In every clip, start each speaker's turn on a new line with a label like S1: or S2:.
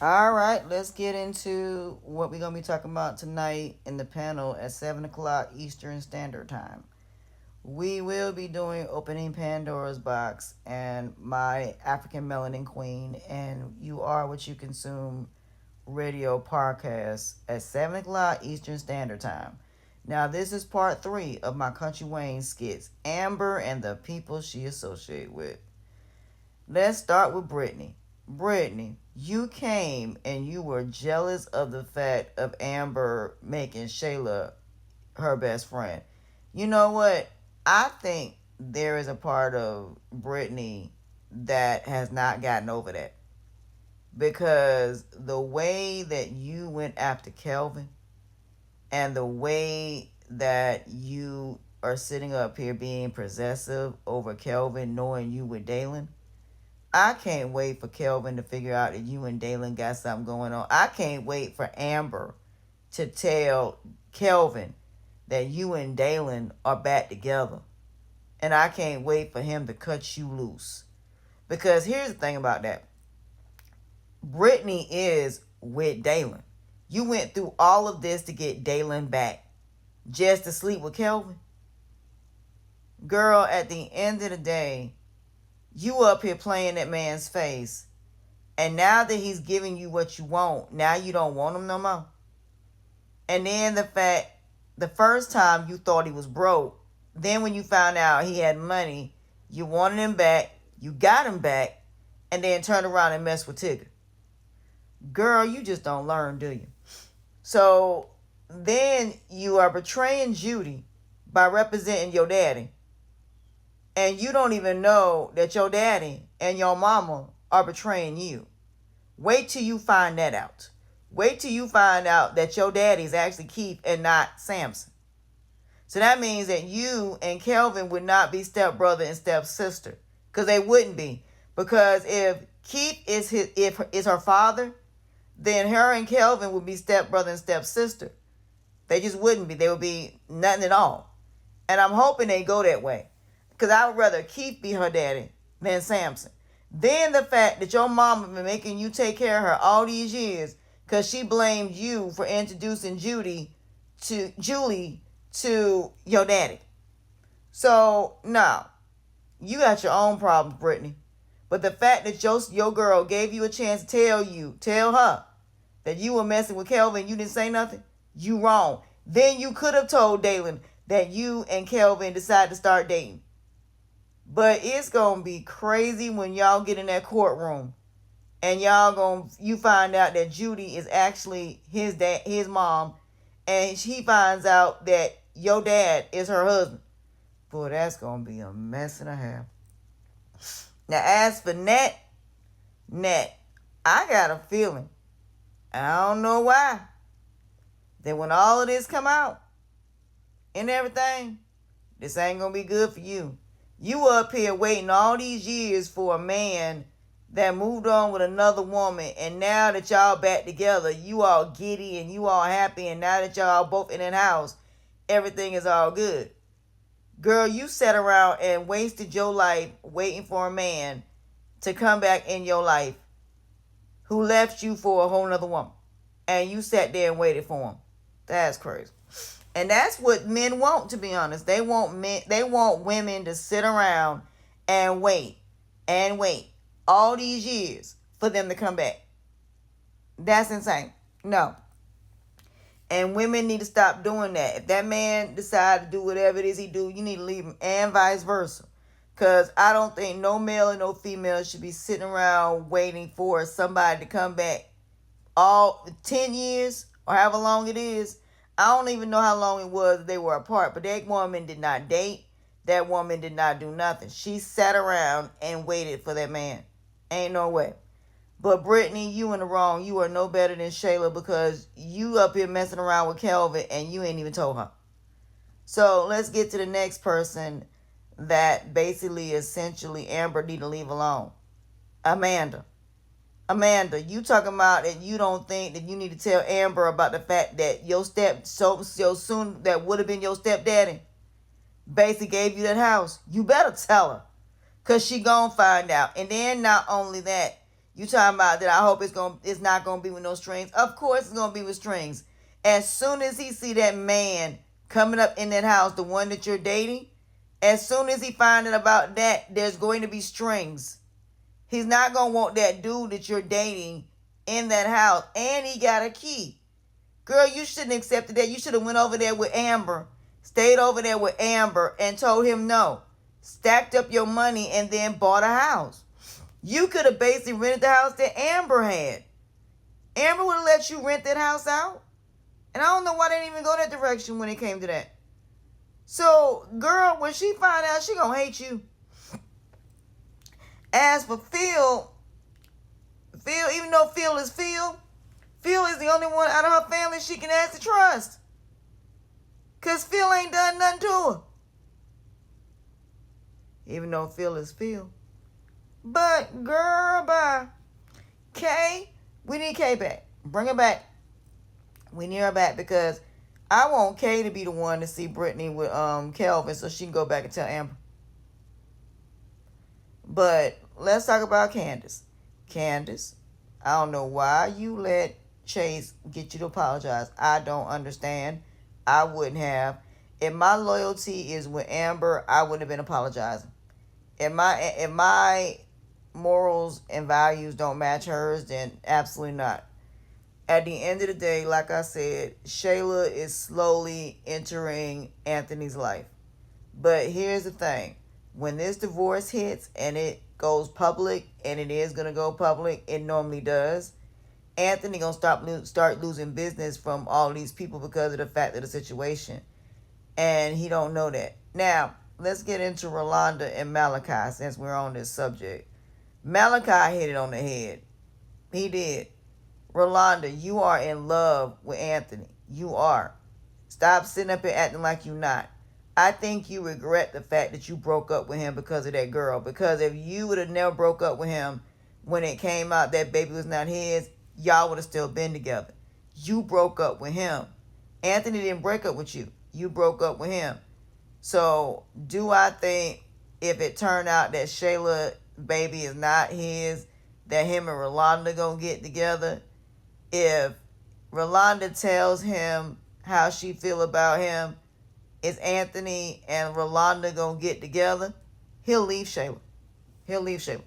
S1: All right, let's get into what we're going to be talking about tonight in the panel at 7 o'clock Eastern Standard Time. We will be doing Opening Pandora's Box and my African Melanin Queen, and You Are What You Consume radio podcast at 7 o'clock Eastern Standard Time. Now, this is part 3 of my Country WayneSkits, Amber and the people she associated with. Let's start with Brittany. Brittany, you came and you were jealous of the fact of Amber making Shayla her best friend. You know what? I think there is a part of Brittany that has not gotten over that. Because the way that you went after Kelvin and the way that you are sitting up here being possessive over Kelvin knowing you with Dalen, I can't wait for Kelvin to figure out that you and Dalen got something going on. I can't wait for Amber to tell Kelvin that you and Dalen are back together. And I can't wait for him to cut you loose. Because here's the thing about that. Brittany is with Dalen. You went through all of this to get Dalen back just to sleep with Kelvin. Girl, at the end of the day, you up here playing that man's face. And now that he's giving you what you want, now you don't want him no more. And then the fact, the first time you thought he was broke, then when you found out he had money, you wanted him back, you got him back, and then turned around and messed with Tigger. Girl, you just don't learn, do you? So then you are betraying Judy by representing your daddy. And you don't even know that your daddy and your mama are betraying you. Wait till you find that out. Wait till you find out that your daddy is actually Keith and not Samson. So that means that you and Kelvin would not be stepbrother and stepsister. Because they wouldn't be. Because if Keith is her father, then her and Kelvin would be stepbrother and stepsister. They just wouldn't be. They would be nothing at all. And I'm hoping they go that way. Because I would rather Keith be her daddy than Samson. Then the fact that your mama been making you take care of her all these years because she blamed you for introducing Julie to your daddy. So, no. You got your own problems, Brittany. But the fact that your girl gave you a chance to tell her that you were messing with Kelvin and you didn't say nothing, you wrong. Then you could have told Dalen that you and Kelvin decided to start dating. But it's going to be crazy when y'all get in that courtroom and you find out that Judy is actually his mom, and she finds out that your dad is her husband. Boy, that's going to be a mess and a half. Now, as for Nat, I got a feeling, I don't know why, that when all of this come out and everything, this ain't going to be good for you. You up here waiting all these years for a man that moved on with another woman, and now that y'all back together, you all giddy and you all happy, and now that y'all both in that house, everything is all good. Girl, you sat around and wasted your life waiting for a man to come back in your life who left you for a whole nother woman. And you sat there and waited for him. That's crazy. And that's what men want, to be honest. They want women to sit around and wait all these years for them to come back. That's insane. No. And women need to stop doing that. If that man decides to do whatever it is he do, you need to leave him, and vice versa. Because I don't think no male and no female should be sitting around waiting for somebody to come back all 10 years or however long it is. I don't even know how long it was they were apart, but that woman did not date. That woman did not do nothing. She sat around and waited for that man. Ain't no way. But Brittany, you in the wrong. You are no better than Shayla because you up here messing around with Kelvin and you ain't even told her. So let's get to the next person that basically, essentially, Amber need to leave alone. Amanda, you talking about that you don't think that you need to tell Amber about the fact that your soon that would have been your stepdaddy basically gave you that house. You better tell her, because she gonna find out. And then not only that, You talking about that? I hope it's not gonna be with no strings. Of course, it's gonna be with strings. As soon as he see that man coming up in that house, the one that you're dating, as soon as he find out about that, there's going to be strings. He's not gonna want that dude that you're dating in that house, and he got a key. Girl, you shouldn't have accepted that. You should have went over there with Amber, stayed over there with Amber, and told him no. Stacked up your money and then bought a house. You could have basically rented the house that Amber had. Amber would have let you rent that house out. And I don't know why they didn't even go that direction when it came to that. So, girl, when she find out, she gonna hate you. As for Phil, even though Phil is the only one out of her family she can ask to trust. Because Phil ain't done nothing to her. Even though Phil is Phil. But, girl, bye. Kay, we need Kay back. Bring her back. We need her back because I want Kay to be the one to see Brittany with Kelvin so she can go back and tell Amber. But let's talk about Candace. Candace, I don't know why you let Chase get you to apologize. I don't understand. I wouldn't have. If my loyalty is with Amber, I wouldn't have been apologizing. If my morals and values don't match hers, then absolutely not. At the end of the day, like I said, Shayla is slowly entering Anthony's life. But here's the thing. When this divorce hits and it goes public, and it is going to go public, it normally does, Anthony going to start losing business from all these people because of the fact of the situation. And he don't know that. Now, let's get into Rolanda and Malachi since we're on this subject. Malachi hit it on the head. He did. Rolanda, you are in love with Anthony. You are. Stop sitting up here acting like you're not. I think you regret the fact that you broke up with him because of that girl. Because if you would have never broke up with him when it came out that baby was not his, y'all would have still been together. You broke up with him. Anthony didn't break up with you. You broke up with him. So, do I think if it turned out that Shayla baby is not his, that him and Rolanda gonna get together? If Rolanda tells him how she feel about him, is Anthony and Rolanda gonna get together? He'll leave Shayla. He'll leave Shayla.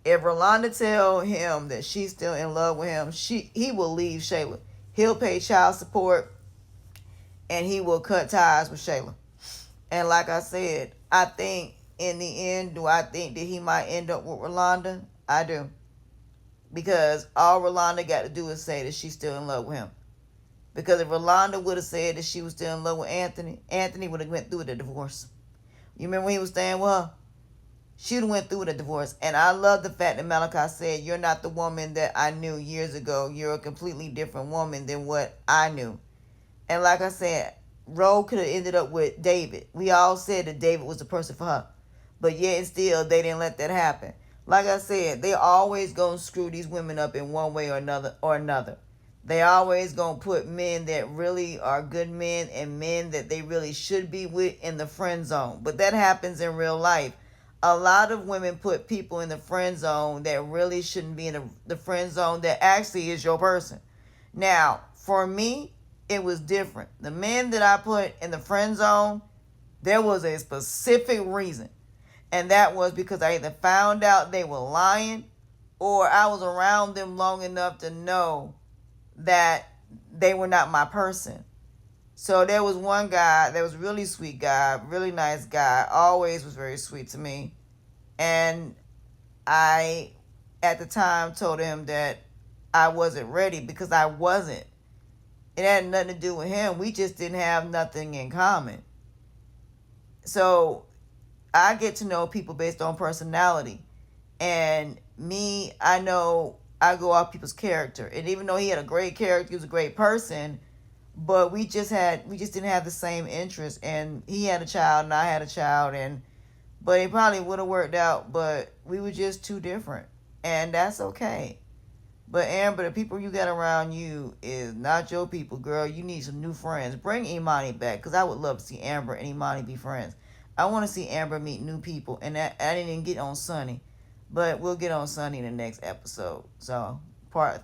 S1: If Rolanda tell him that she's still in love with him, he will leave Shayla. He'll pay child support and he will cut ties with Shayla. And like I said, I think in the end, do I think that he might end up with Rolanda? I do. Because all Rolanda got to do is say that she's still in love with him. Because if Rolanda would have said that she was still in love with Anthony, Anthony would have went through the divorce. You remember when he was staying with her? She would have went through the divorce. And I love the fact that Malachi said, you're not the woman that I knew years ago. You're a completely different woman than what I knew. And like I said, Ro could have ended up with David. We all said that David was the person for her. But yet and still, they didn't let that happen. Like I said, they always gonna screw these women up in one way or another. They always gonna put men that really are good men and men that they really should be with in the friend zone. But that happens in real life. A lot of women put people in the friend zone that really shouldn't be in the friend zone that actually is your person. Now, for me, it was different. The men that I put in the friend zone, there was a specific reason. And that was because I either found out they were lying or I was around them long enough to know that they were not my person. So there was one guy that was a really sweet guy, really nice guy, always was very sweet to me. And I, at the time, told him that I wasn't ready because I wasn't. It had nothing to do with him. We just didn't have nothing in common. So I get to know people based on personality. And me, I know I go off people's character. And even though he had a great character, he was a great person, but we just didn't have the same interests. And he had a child and I had a child, but it probably would have worked out, but we were just too different. And that's okay. But Amber, the people you got around you is not your people, girl. You need some new friends. Bring Imani back, because I would love to see Amber and Imani be friends. I want to see Amber meet new people, and I didn't even get on Sunny. But we'll get on Sunny in the next episode. So part